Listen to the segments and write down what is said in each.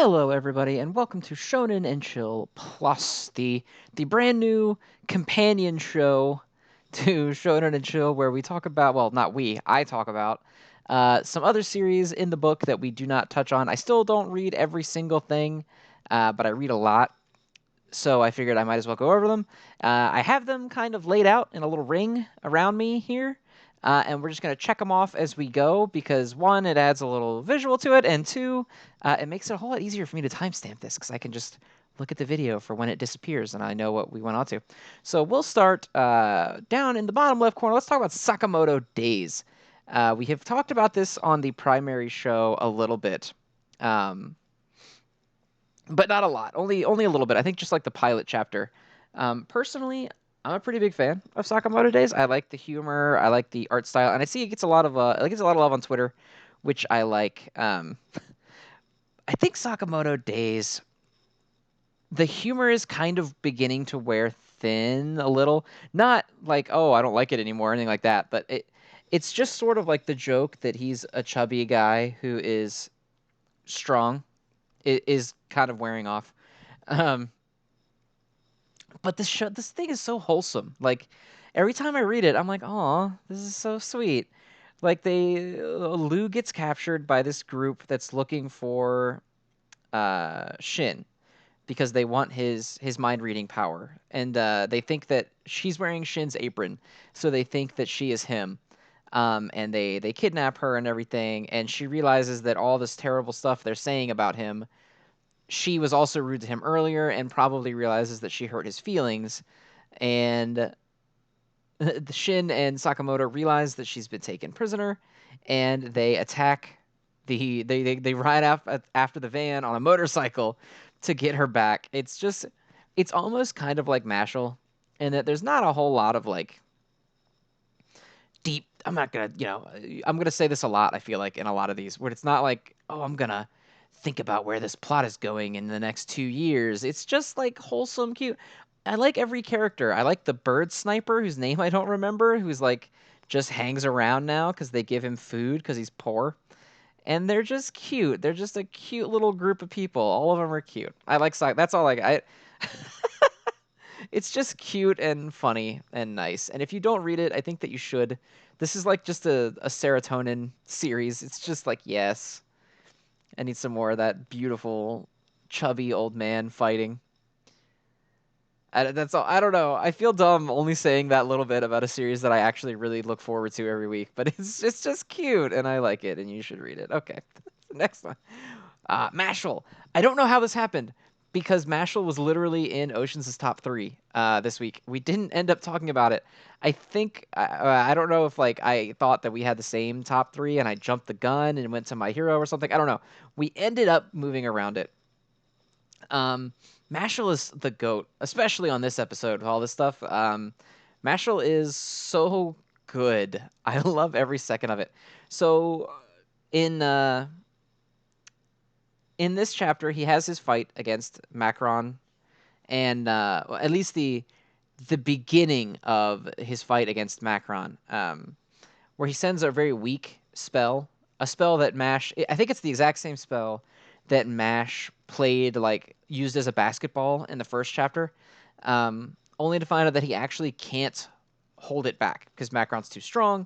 Hello, everybody, and welcome to Shonen N Chill Plus, the brand new companion show to Shonen N Chill, where we talk about, well, not we, I talk about some other series in the book that we do not touch on. I still don't read every single thing, but I read a lot, so I figured I might as well go over them. I have them kind of laid out in a little ring around me here, and we're just going to check them off as we go because one, it adds a little visual to it, and two, it makes it a whole lot easier for me to timestamp this because I can just look at the video for when it disappears and I know what we went on to. So we'll start down in the bottom left corner. Let's talk about Sakamoto Days. We have talked about this on the primary show a little bit. But not a lot. Only a little bit. I think just like the pilot chapter. Personally, I'm a pretty big fan of Sakamoto Days. I like the humor. I like the art style, and I see it gets a lot of love on Twitter, which I like. I think Sakamoto Days, the humor is kind of beginning to wear thin a little. Not like, oh, I don't like it anymore or anything like that, but it's just sort of like the joke that he's a chubby guy who is strong is kind of wearing off. Um, but this thing is so wholesome. Like every time I read it, I'm like, oh, this is so sweet. Like Lou gets captured by this group that's looking for Shin because they want his mind reading power, and they think that she's wearing Shin's apron, so they think that she is him. And they kidnap her and everything, and she realizes that all this terrible stuff they're saying about him, she was also rude to him earlier and probably realizes that she hurt his feelings. And the Shin and Sakamoto realize that she's been taken prisoner, and they attack they ride off after the van on a motorcycle to get her back. It's almost kind of like Mashle, in that there's not a whole lot of like deep. I'm gonna say this a lot. I feel like in a lot of these where it's not like, oh, I'm gonna think about where this plot is going in the next 2 years. It's just like wholesome, cute. I like every character. I like the bird sniper whose name I don't remember, who's like just hangs around now because they give him food because he's poor. And they're just cute. They're just a cute little group of people. All of them are cute. I like that's all I it's just cute and funny and nice. And if you don't read it, I think that you should. This is like just a serotonin series. It's just like, yes, I need some more of that beautiful, chubby old man fighting. That's all. I don't know. I feel dumb only saying that little bit about a series that I actually really look forward to every week, but it's just cute and I like it, and you should read it. Okay, next one. Mashle. I don't know how this happened because Mashle was literally in Ocean's top three this week. We didn't end up talking about it. I think I don't know if like I thought that we had the same top three and I jumped the gun and went to My Hero or something. I don't know. We ended up moving around it. Um, Mashle is the goat, especially on this episode with all this stuff. Mashle is so good. I love every second of it. So in uh, in this chapter, he has his fight against Macron, and well, at least the beginning of his fight against Macron, where he sends a very weak spell, a spell that Mash. I think it's the exact same spell that Mash played, like used as a basketball in the first chapter, only to find out that he actually can't hold it back because Macron's too strong.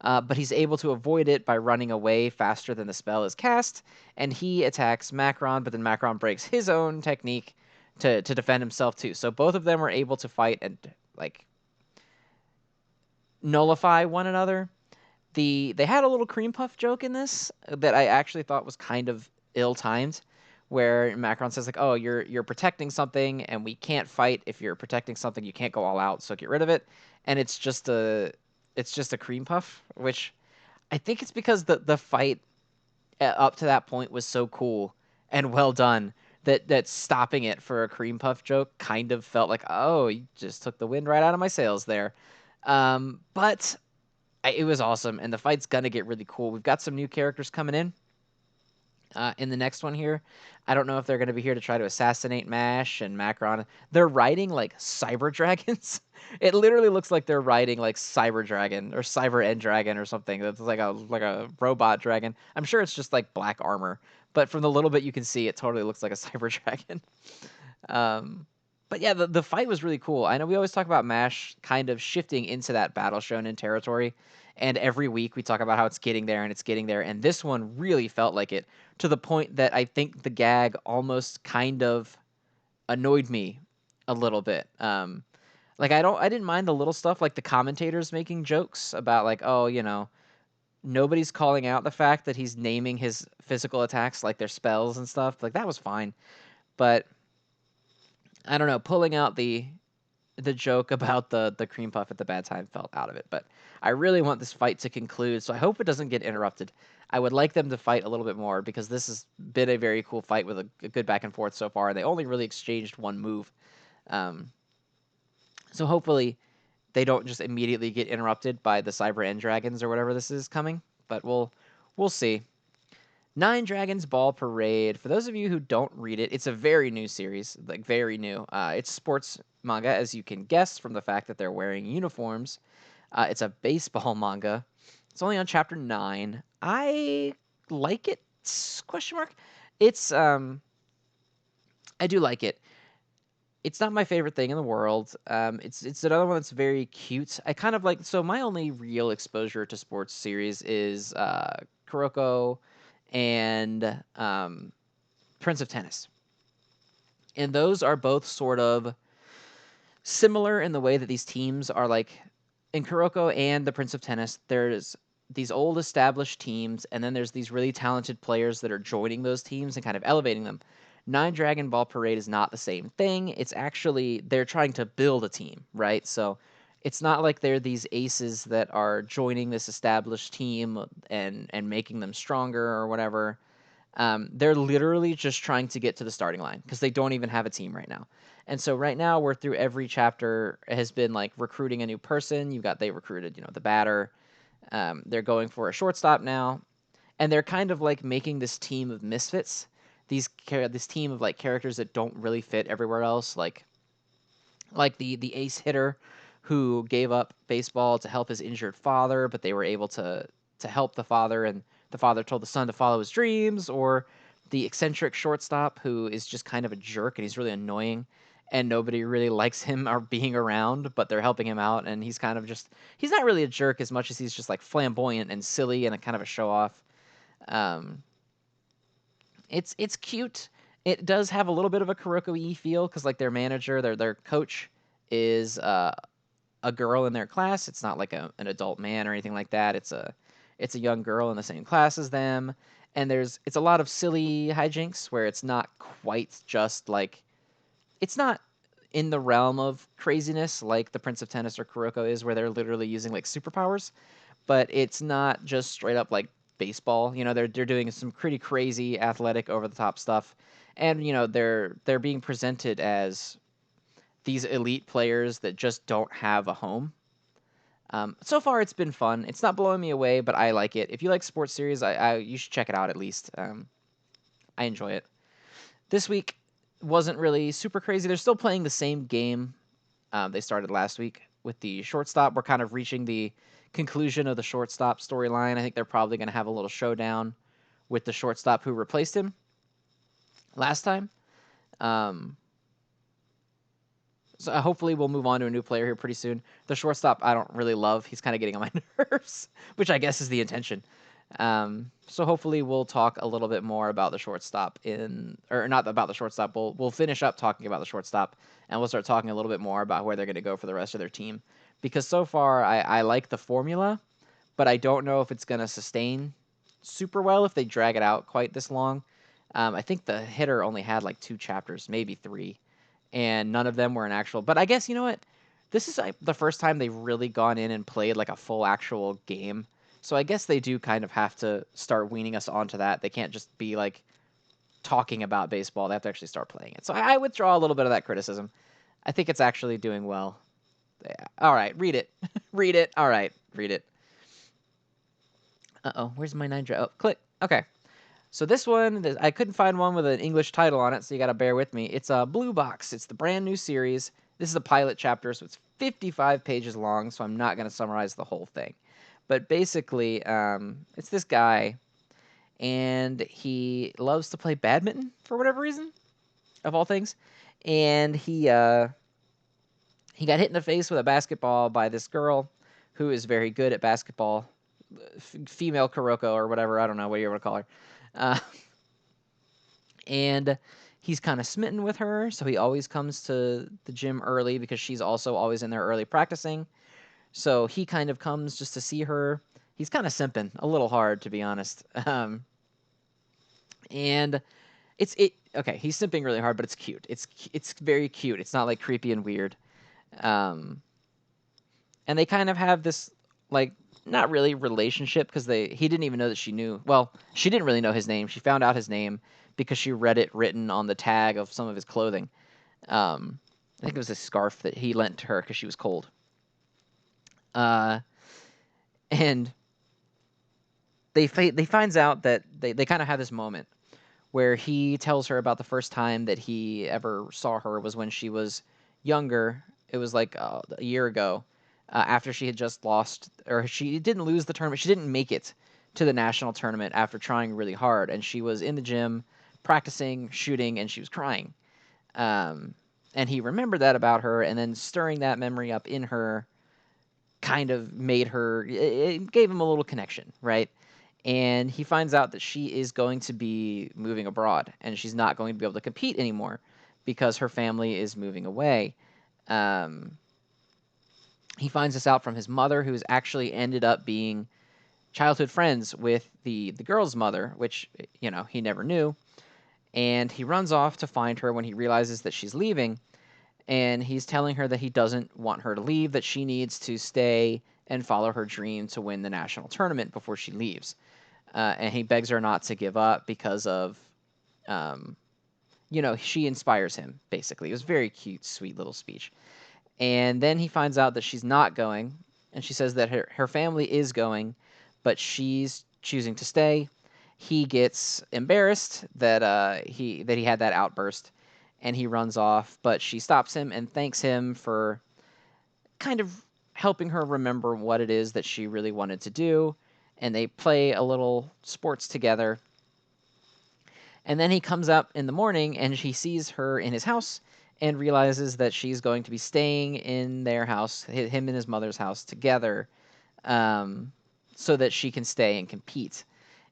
But he's able to avoid it by running away faster than the spell is cast, and he attacks Macron, but then Macron breaks his own technique to defend himself too. So both of them were able to fight and like nullify one another. They had a little cream puff joke in this that I actually thought was kind of ill timed, where Macron says like, "Oh, you're protecting something, and we can't fight if you're protecting something. You can't go all out, so get rid of it." And it's just a cream puff, which I think it's because the fight up to that point was so cool and well done that stopping it for a cream puff joke kind of felt like, oh, you just took the wind right out of my sails there. But it was awesome, and the fight's gonna get really cool. We've got some new characters coming in the next one here. I don't know if they're going to be here to try to assassinate Mash and Macron. They're riding like cyber dragons. It literally looks like they're riding like Cyber Dragon or Cyber End Dragon or something. That's like a robot dragon. I'm sure it's just like black armor, but from the little bit you can see, it totally looks like a cyber dragon. Um, but yeah, the fight was really cool. I know we always talk about MASH kind of shifting into that battle shonen territory, and every week we talk about how it's getting there and it's getting there, and this one really felt like it, to the point that I think the gag almost kind of annoyed me a little bit. Like I didn't mind the little stuff, like the commentators making jokes about like, oh, nobody's calling out the fact that he's naming his physical attacks like they're spells and stuff. Like that was fine, but I don't know, pulling out the joke about the cream puff at the bad time felt out of it. But I really want this fight to conclude, so I hope it doesn't get interrupted. I would like them to fight a little bit more because this has been a very cool fight with a good back and forth so far. They only really exchanged one move, um, so hopefully they don't just immediately get interrupted by the Cyber End Dragons or whatever this is coming. But we'll see. Nine Dragons Ball Parade. For those of you who don't read it, it's a very new series, like very new. It's sports manga, as you can guess from the fact that they're wearing uniforms. It's a baseball manga. It's only on chapter 9. I like it? Question mark. It's I do like it. It's not my favorite thing in the world. It's another one that's very cute. I kind of like, so my only real exposure to sports series is Kuroko and Prince of Tennis. And those are both sort of similar in the way that these teams are like in Kuroko and the Prince of Tennis, there's these old established teams, and then there's these really talented players that are joining those teams and kind of elevating them. Nine Dragon Ball Parade is not the same thing. It's actually, they're trying to build a team, right? So it's not like they're these aces that are joining this established team and making them stronger or whatever. They're literally just trying to get to the starting line because they don't even have a team right now. And so right now we're through every chapter has been like recruiting a new person. They recruited, the batter. They're going for a shortstop now, and they're kind of like making this team of misfits. This team of like characters that don't really fit everywhere else, like the ace hitter who gave up baseball to help his injured father, but they were able to help the father, and the father told the son to follow his dreams, or the eccentric shortstop who is just kind of a jerk and he's really annoying and nobody really likes him or being around, but they're helping him out, and he's kind of just, he's not really a jerk as much as he's just like flamboyant and silly and a kind of a show off. Um, it's cute. It does have a little bit of a Kuroko-y feel because like their manager, their coach is a girl in their class. It's not like an adult man or anything like that. It's a young girl in the same class as them, and it's a lot of silly hijinks where it's not quite just like, it's not in the realm of craziness like the Prince of Tennis or Kuroko is, where they're literally using like superpowers, but it's not just straight up like baseball. They're doing some pretty crazy athletic over the top stuff, and they're being presented as these elite players that just don't have a home. So far, it's been fun. It's not blowing me away, but I like it. If you like sports series, you should check it out at least. I enjoy it. This week wasn't really super crazy. They're still playing the same game they started last week with the shortstop. We're kind of reaching the conclusion of the shortstop storyline. I think they're probably going to have a little showdown with the shortstop who replaced him last time. So hopefully we'll move on to a new player here pretty soon. The shortstop I don't really love. He's kind of getting on my nerves, which I guess is the intention. So hopefully we'll talk a little bit more about the shortstop or not about the shortstop. We'll finish up talking about the shortstop, and we'll start talking a little bit more about where they're going to go for the rest of their team. Because so far I like the formula, but I don't know if it's going to sustain super well if they drag it out quite this long. I think the hitter only had like 2 chapters, maybe 3, and none of them were an actual. But I guess, you know what? This is like the first time they've really gone in and played like a full actual game. So I guess they do kind of have to start weaning us onto that. They can't just be like talking about baseball. They have to actually start playing it. So I withdraw a little bit of that criticism. I think it's actually doing well. Yeah. All right, read it. Read it. All right, read it. Uh-oh, where's my 9 Oh, click. Okay. So this one, I couldn't find one with an English title on it, so you got to bear with me. It's a Blue Box. It's the brand new series. This is a pilot chapter, so it's 55 pages long, so I'm not going to summarize the whole thing. But basically, it's this guy, and he loves to play badminton for whatever reason, of all things. And he got hit in the face with a basketball by this girl who is very good at basketball, female Kuroko or whatever. I don't know what you want to call her. Uh, and he's kind of smitten with her, so he always comes to the gym early because she's also always in there early practicing. So he kind of comes just to see her. He's kind of simping a little hard, to be honest. And okay. He's simping really hard, but it's cute. It's very cute. It's not like creepy and weird. Um, and they kind of have this like not really relationship because he didn't even know that she knew. Well, she didn't really know his name. She found out his name because she read it written on the tag of some of his clothing. I think it was a scarf that he lent to her because she was cold. Uh, and they finds out that they kind of have this moment where he tells her about the first time that he ever saw her was when she was younger. It was like a year ago, after she had just lost, or she didn't lose the tournament. She didn't make it to the national tournament after trying really hard, and she was in the gym practicing shooting, and she was crying. Um, and he remembered that about her, and then stirring that memory up in her kind of made her, it gave him a little connection, right? And he finds out that she is going to be moving abroad and she's not going to be able to compete anymore because her family is moving away. Um, he finds this out from his mother, who's actually ended up being childhood friends with the girl's mother, which he never knew. And he runs off to find her when he realizes that she's leaving, and he's telling her that he doesn't want her to leave, that she needs to stay and follow her dream to win the national tournament before she leaves. And he begs her not to give up because of, um, she inspires him, basically. It was a very cute, sweet little speech. And then he finds out that she's not going, and she says that her family is going, but she's choosing to stay. He gets embarrassed that he had that outburst, and he runs off. But she stops him and thanks him for kind of helping her remember what it is that she really wanted to do. And they play a little sports together. And then he comes up in the morning and he sees her in his house and realizes that she's going to be staying in their house, him and his mother's house together, um, so that she can stay and compete.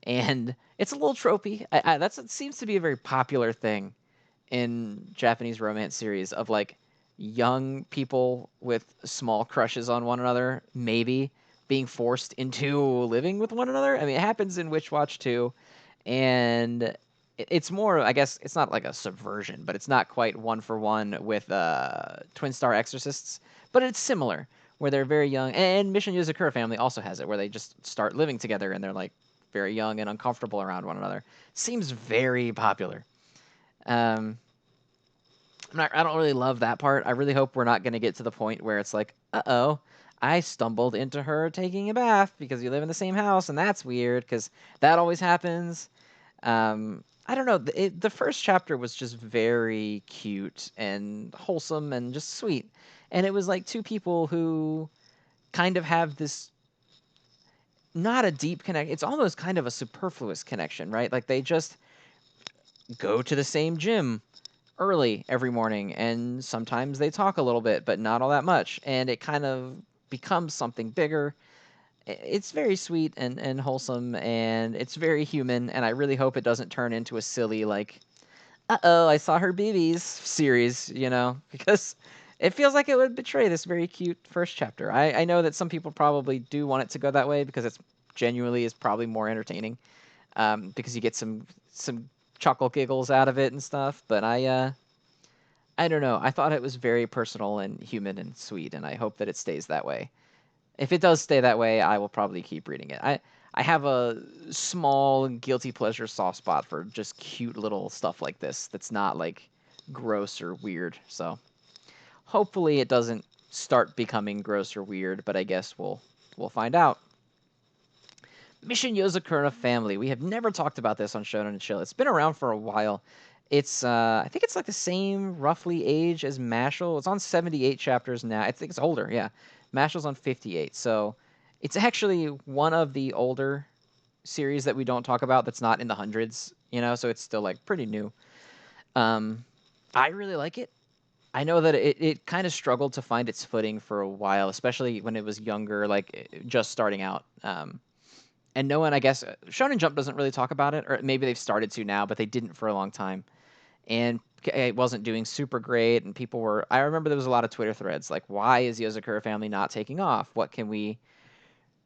And it's a little tropey. It seems to be a very popular thing in Japanese romance series of like young people with small crushes on one another, maybe being forced into living with one another. I mean, it happens in Witch Watch too, and it's more, I guess, it's not like a subversion, but it's not quite one for one with Twin Star Exorcists, but it's similar where they're very young. And Mission Yozakura family also has it where they just start living together and they're like very young and uncomfortable around one another. Seems very popular. Um, I don't really love that part. I really hope we're not going to get to the point where it's like, uh-oh, I stumbled into her taking a bath because you live in the same house, and that's weird because that always happens. I don't know. The first chapter was just very cute and wholesome and just sweet. And it was like two people who kind of have this not a deep connection. It's almost kind of a superfluous connection, right? Like they just go to the same gym early every morning, and sometimes they talk a little bit, but not all that much. And it kind of becomes something bigger. It's very sweet and wholesome, and it's very human. And I really hope it doesn't turn into a silly, like, uh-oh, I saw her BBs series, because it feels like it would betray this very cute first chapter. I know that some people probably do want it to go that way because it's genuinely is probably more entertaining, because you get some chuckle giggles out of it and stuff. But I don't know. I thought it was very personal and human and sweet, and I hope that it stays that way. If it does stay that way, I will probably keep reading it. I have a small guilty pleasure soft spot for just cute little stuff like this that's not like gross or weird. So hopefully it doesn't start becoming gross or weird, but I guess we'll find out. Mission Yozakura Family. We have never talked about this on Shonen N Chill. It's been around for a while. It's I think it's like the same roughly age as Mashle. It's on 78 chapters now. I think it's older, yeah. Mashle's on 58. So it's actually one of the older series that we don't talk about that's not in the hundreds, so it's still like pretty new. Um, I really like it. I know that it kind of struggled to find its footing for a while, especially when it was younger, like just starting out. And no one, I guess, Shonen Jump doesn't really talk about it, or maybe they've started to now, but they didn't for a long time. And it wasn't doing super great, and people were. I remember there was a lot of Twitter threads like, "Why is Yozakura Family not taking off? What can we,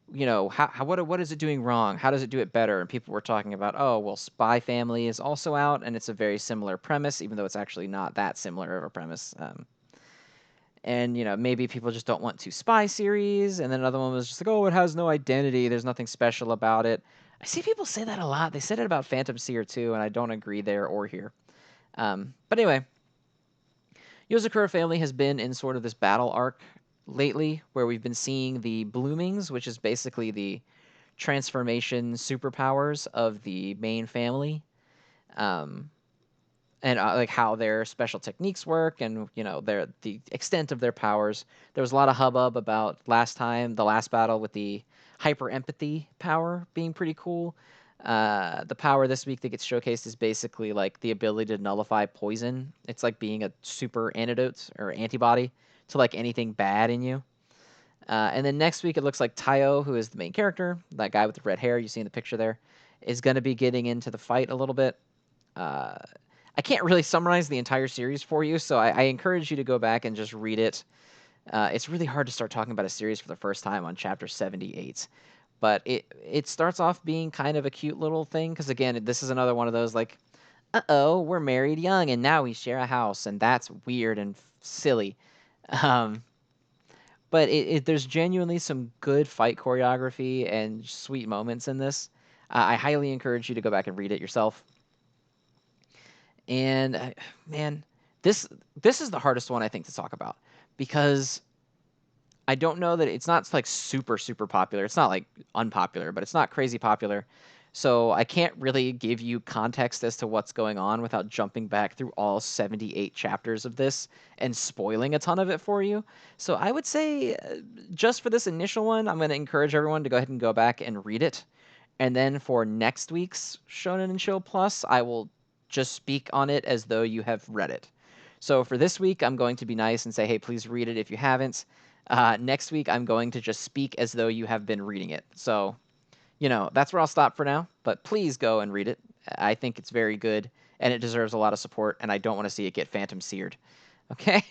what is it doing wrong? How does it do it better?" And people were talking about, "Oh, well, Spy Family is also out, and it's a very similar premise, even though it's actually not that similar of a premise." And maybe people just don't want to spy series. And then another one was just like, oh, it has no identity, there's nothing special about it. I see people say that a lot. They said it about Phantom Seer too, and I don't agree there or here. But anyway, Yozakura Family has been in sort of this battle arc lately where we've been seeing the bloomings, which is basically the transformation superpowers of the main family. um, and like how their special techniques work, and their the extent of their powers. There was a lot of hubbub about the last battle with the hyper empathy power being pretty cool. The power this week that gets showcased is basically like the ability to nullify poison. It's like being a super antidote or antibody to like anything bad in you. And then next week it looks like Tayo, who is the main character, that guy with the red hair you see in the picture there, is going to be getting into the fight a little bit. uh, I can't really summarize the entire series for you, so I encourage you to go back and just read it. It's really hard to start talking about a series for the first time on chapter 78, but it starts off being kind of a cute little thing because again, this is another one of those like, oh, we're married young and now we share a house, and that's weird and silly. Um, but there's genuinely some good fight choreography and sweet moments in this. I highly encourage you to go back and read it yourself. And man, this this is the hardest one I think to talk about because I don't know that it's not like super popular. It's not like unpopular, but it's not crazy popular. So I can't really give you context as to what's going on without jumping back through all 78 chapters of this and spoiling a ton of it for you. So I would say just for this initial one, I'm going to encourage everyone to go ahead and go back and read it. And then for next week's Shonen and Chill Plus, I will just speak on it as though you have read it. So for this week, I'm going to be nice and say, hey, please read it if you haven't. Next week, I'm going to just speak as though you have been reading it. So, that's where I'll stop for now. But please go and read it. I think it's very good, and it deserves a lot of support, and I don't want to see it get phantom seared. Okay?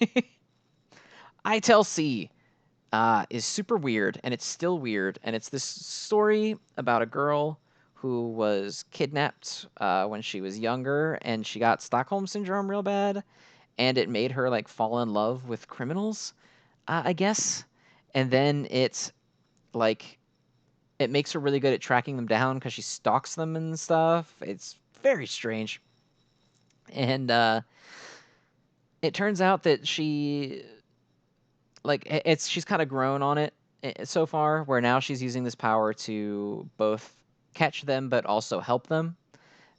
I Tell C is super weird, and it's still weird, and it's this story about a girl who was kidnapped when she was younger, and she got Stockholm syndrome real bad, and it made her like fall in love with criminals, I guess, and then like it makes her really good at tracking them down because she stalks them and stuff. It's very strange, and it turns out that she's kind of grown on it so far, where now she's using this power to both catch them but also help them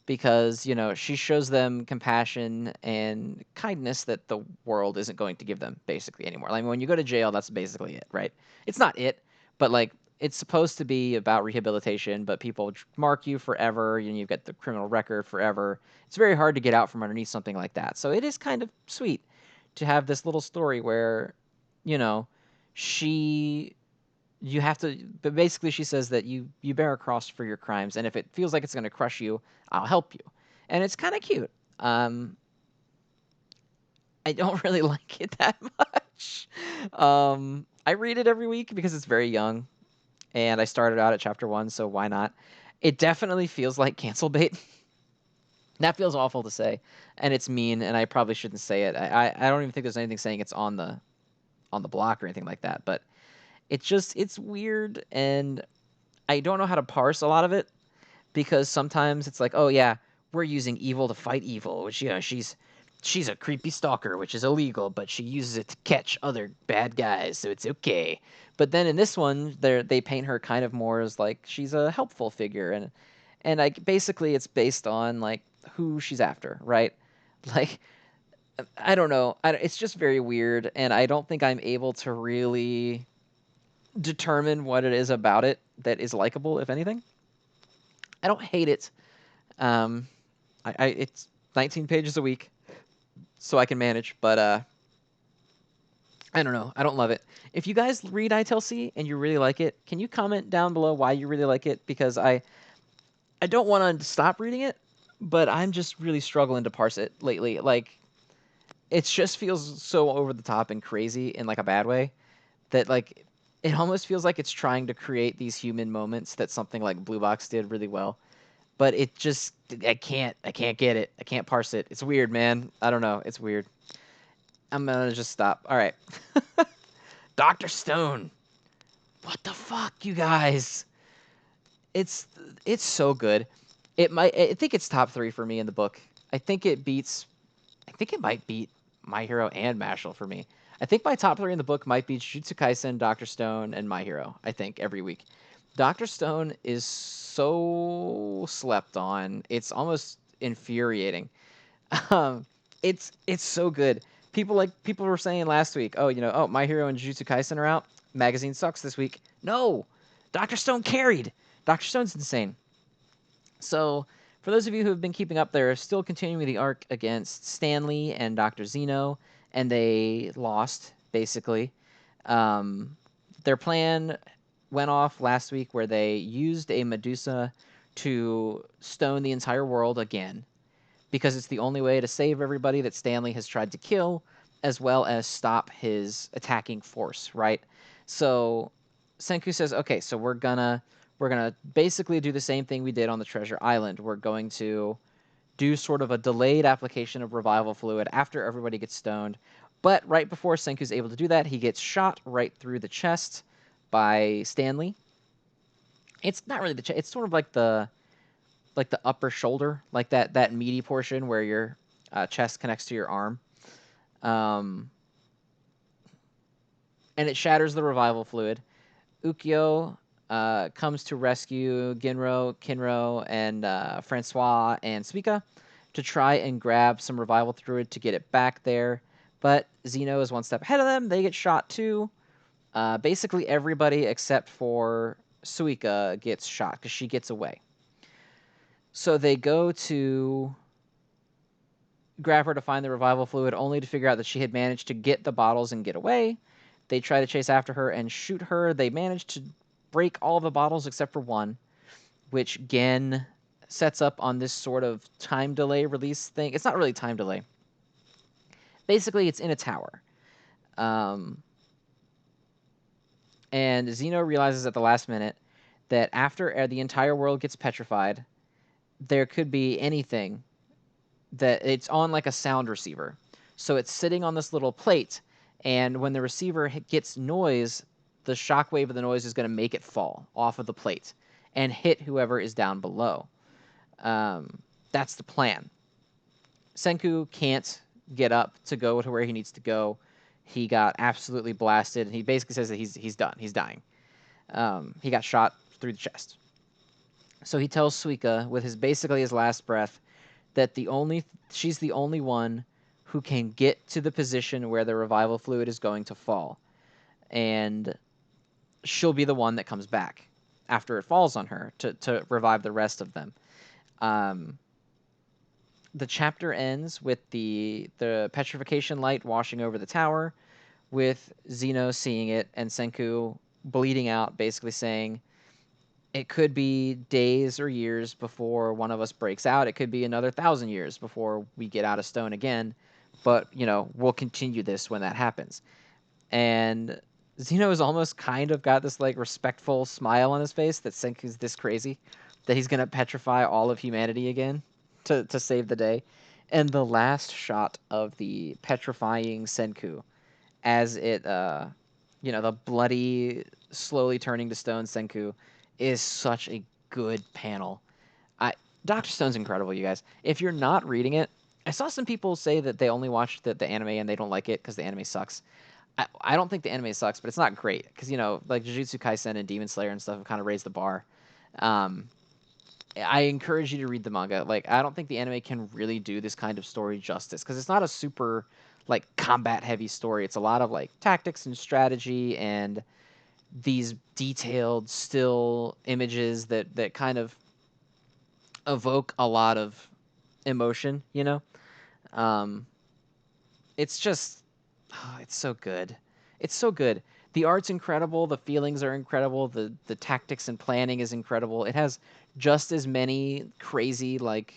because she shows them compassion and kindness that the world isn't going to give them basically anymore. Like when you go to jail, that's basically it, right? It's not it, but like it's supposed to be about rehabilitation, but people mark you forever. You've got the criminal record forever. It's very hard to get out from underneath something like that. So it is kind of sweet to have this little story where, you know, she you have to, but basically she says that you bear a cross for your crimes, and if it feels like it's going to crush you, I'll help you. And it's kind of cute. I don't really like it that much. I read it every week because it's very young, and I started out at chapter 1, so why not? It definitely feels like cancel bait. That feels awful to say, and it's mean, and I probably shouldn't say it. I don't even think there's anything saying it's on the block or anything like that, but it's weird, and I don't know how to parse a lot of it because sometimes it's like, oh yeah, we're using evil to fight evil, which she's a creepy stalker, which is illegal, but she uses it to catch other bad guys, so it's okay. But then in this one, they paint her kind of more as like she's a helpful figure, and like basically it's based on like who she's after, right? Like I don't know, it's just very weird, and I don't think I'm able to really determine what it is about it that is likable, if anything. I don't hate it. Um, it's 19 pages a week, so I can manage. But I don't know. I don't love it. If you guys read ITLC and you really like it, can you comment down below why you really like it? Because I don't want to stop reading it, but I'm just really struggling to parse it lately. Like it just feels so over the top and crazy in like a bad way that like it almost feels like it's trying to create these human moments that something like Blue Box did really well. But it just I can't get it. I can't parse it. It's weird, man. I don't know. It's weird. I'm gonna just stop. All right. Dr. Stone. What the fuck, you guys? It's it's so good. I think it's top 3 for me in the book. I think it might beat My Hero and Mashle for me. I think my top 3 in the book might be Jujutsu Kaisen, Dr. Stone, and My Hero, I think, every week. Dr. Stone is so slept on. It's almost infuriating. Um, it's so good. People were saying last week, oh, oh, My Hero and Jujutsu Kaisen are out. Magazine sucks this week. No, Dr. Stone carried. Dr. Stone's insane. So, for those of you who have been keeping up, they're still continuing the arc against Stanley and Dr. Zeno, and they lost, basically. Um, their plan went off last week where they used a Medusa to stone the entire world again, because it's the only way to save everybody that Stanley has tried to kill, as well as stop his attacking force, right? So Senku says, okay, so we're gonna basically do the same thing we did on the Treasure Island. We're going to do sort of a delayed application of revival fluid after everybody gets stoned. But right before Senku's able to do that, he gets shot right through the chest by Stanley. It's not really the chest; it's sort of like the upper shoulder, like that meaty portion where your chest connects to your arm. Um, and it shatters the revival fluid. Ukyo comes to rescue Ginro, Kinro, and Francois and Suika to try and grab some revival fluid to get it back there. But Zeno is one step ahead of them. They get shot too. Basically, everybody except for Suika gets shot because she gets away. So they go to grab her to find the revival fluid, only to figure out that she had managed to get the bottles and get away. They try to chase after her and shoot her. They manage to break all of the bottles except for one, which Gen sets up on this sort of time delay release thing. It's not really time delay. Basically, it's in a tower. Um, and Zeno realizes at the last minute that after the entire world gets petrified, there could be anything that it's on like a sound receiver. So it's sitting on this little plate, and when the receiver gets noise, the shockwave of the noise is going to make it fall off of the plate and hit whoever is down below. That's the plan. Senku can't get up to go to where he needs to go. He got absolutely blasted, and he basically says that he's done. He's dying. He got shot through the chest. So he tells Suika with basically his last breath that she's the only one who can get to the position where the revival fluid is going to fall, and she'll be the one that comes back after it falls on her to revive the rest of them. The chapter ends with the petrification light washing over the tower, with Zeno seeing it and Senku bleeding out, basically saying, it could be days or years before one of us breaks out. It could be another 1,000 years before we get out of stone again. But, we'll continue this when that happens. And Zeno has almost kind of got this, like, respectful smile on his face that Senku's this crazy, that he's going to petrify all of humanity again to save the day. And the last shot of the petrifying Senku as it, the bloody, slowly turning to stone Senku is such a good panel. Dr. Stone's incredible, you guys. If you're not reading it, I saw some people say that they only watched the anime and they don't like it because the anime sucks. I don't think the anime sucks, but it's not great because, like Jujutsu Kaisen and Demon Slayer and stuff have kind of raised the bar. I encourage you to read the manga. Like, I don't think the anime can really do this kind of story justice because it's not a super, like, combat-heavy story. It's a lot of, like, tactics and strategy and these detailed still images that kind of evoke a lot of emotion, you know? Um, it's just, it's so good. It's so good. The art's incredible. The feelings are incredible. The tactics and planning is incredible. It has just as many crazy like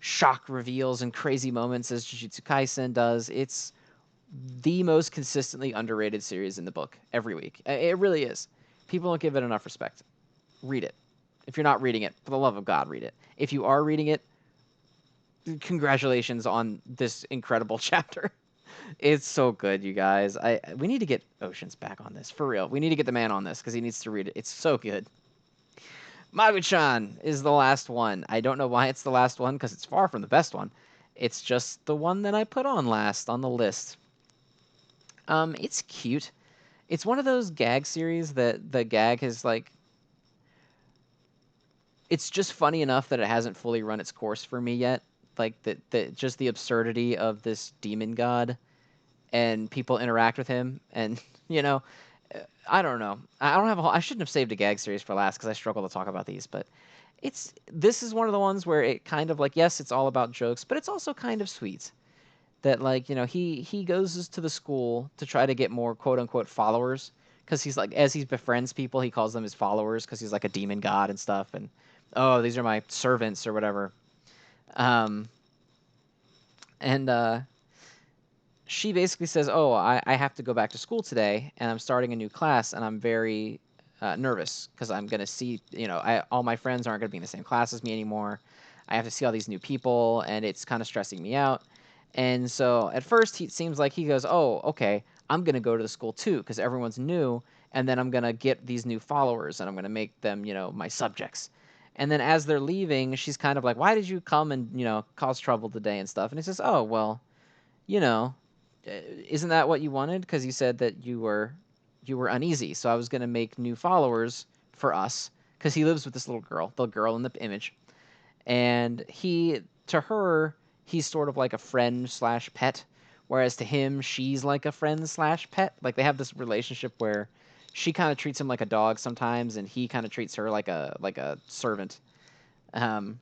shock reveals and crazy moments as Jujutsu Kaisen does. It's the most consistently underrated series in the book every week. It really is. People don't give it enough respect. Read it. If you're not reading it, for the love of God, read it. If you are reading it, congratulations on this incredible chapter. It's so good, you guys. We need to get Oceans back on this for real. We need to get the man on this because he needs to read it. It's so good. Magu-chan is the last one. I don't know why it's the last one because it's far from the best one. It's just the one that I put on last on the list. It's cute. It's one of those gag series that the gag has like. It's just funny enough that it hasn't fully run its course for me yet. Like the just the absurdity of this demon god and people interact with him, and you know, I don't know. I don't have a whole, I shouldn't have saved a gag series for last because I struggle to talk about these, but this is one of the ones where it kind of like, yes, it's all about jokes, but it's also kind of sweet that like, he goes to the school to try to get more quote unquote followers because he's like, as he befriends people, he calls them his followers because he's like a demon god and stuff, and oh, these are my servants or whatever. um and she basically says, "Oh, I have to go back to school today, and I'm starting a new class, and I'm very nervous because I'm gonna see, all my friends aren't gonna be in the same class as me anymore. I have to see all these new people, and it's kind of stressing me out." And so at first, it seems like he goes, "Oh, okay, I'm gonna go to the school too because everyone's new, and then I'm gonna get these new followers, and I'm gonna make them, my subjects." And then as they're leaving, she's kind of like, "Why did you come and cause trouble today and stuff?" And he says, "Oh, well, you know." Isn't that what you wanted? Because you said that you were uneasy. So I was gonna make new followers for us because he lives with this little girl, the girl in the image, and to her he's sort of like a friend slash pet, whereas to him she's like a friend slash pet. Like they have this relationship where she kind of treats him like a dog sometimes, and he kind of treats her like a servant. Um,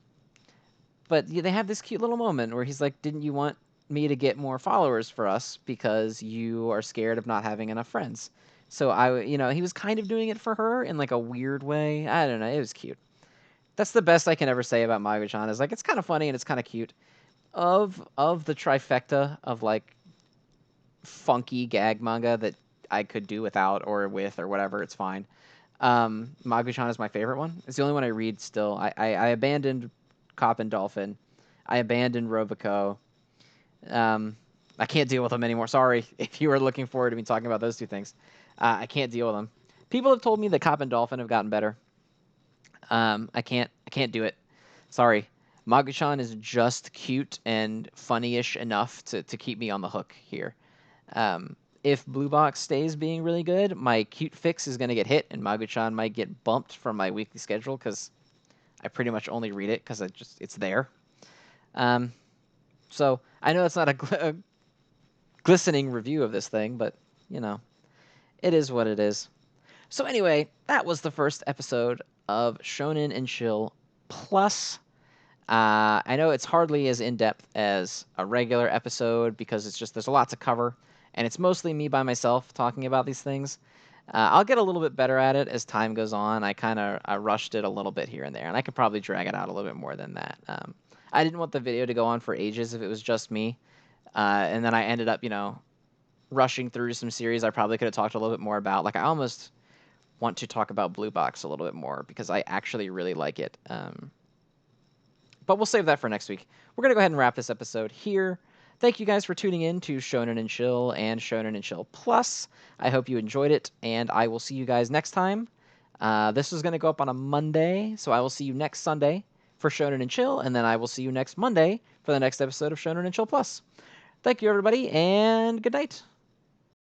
but they have this cute little moment where he's like, "Didn't you want me to get more followers for us because you are scared of not having enough friends?" So he was kind of doing it for her in like a weird way. I don't know. It was cute. That's the best I can ever say about Magu-chan is like it's kind of funny and it's kind of cute. Of the trifecta of like funky gag manga that I could do without or with or whatever, it's fine. Magu-chan is my favorite one. It's the only one I read still. I abandoned Cop and Dolphin. I abandoned Robico. Um, I can't deal with them anymore. Sorry if you were looking forward to me talking about those two things. I can't deal with them. People have told me that Cop and Dolphin have gotten better. I can't do it. Sorry. Magu-chan is just cute and funny-ish enough to keep me on the hook here. If Blue Box stays being really good, my cute fix is going to get hit, and Magu-chan might get bumped from my weekly schedule because I pretty much only read it because it's there. Um, so I know it's not a glistening review of this thing, but it is what it is. So anyway, that was the first episode of Shonen N Chill Plus. I know it's hardly as in depth as a regular episode because there's a lot to cover, and it's mostly me by myself talking about these things. I'll get a little bit better at it as time goes on. I rushed it a little bit here and there, and I could probably drag it out a little bit more than that. I didn't want the video to go on for ages if it was just me, and then I ended up, rushing through some series I probably could have talked a little bit more about. Like I almost want to talk about Blue Box a little bit more because I actually really like it. But we'll save that for next week. We're going to go ahead and wrap this episode here. Thank you guys for tuning in to Shonen N Chill and Shonen N Chill Plus. I hope you enjoyed it, and I will see you guys next time. This is going to go up on a Monday, so I will see you next Sunday for Shonen N Chill, and then I will see you next Monday for the next episode of Shonen N Chill Plus. Thank you, everybody, and good night.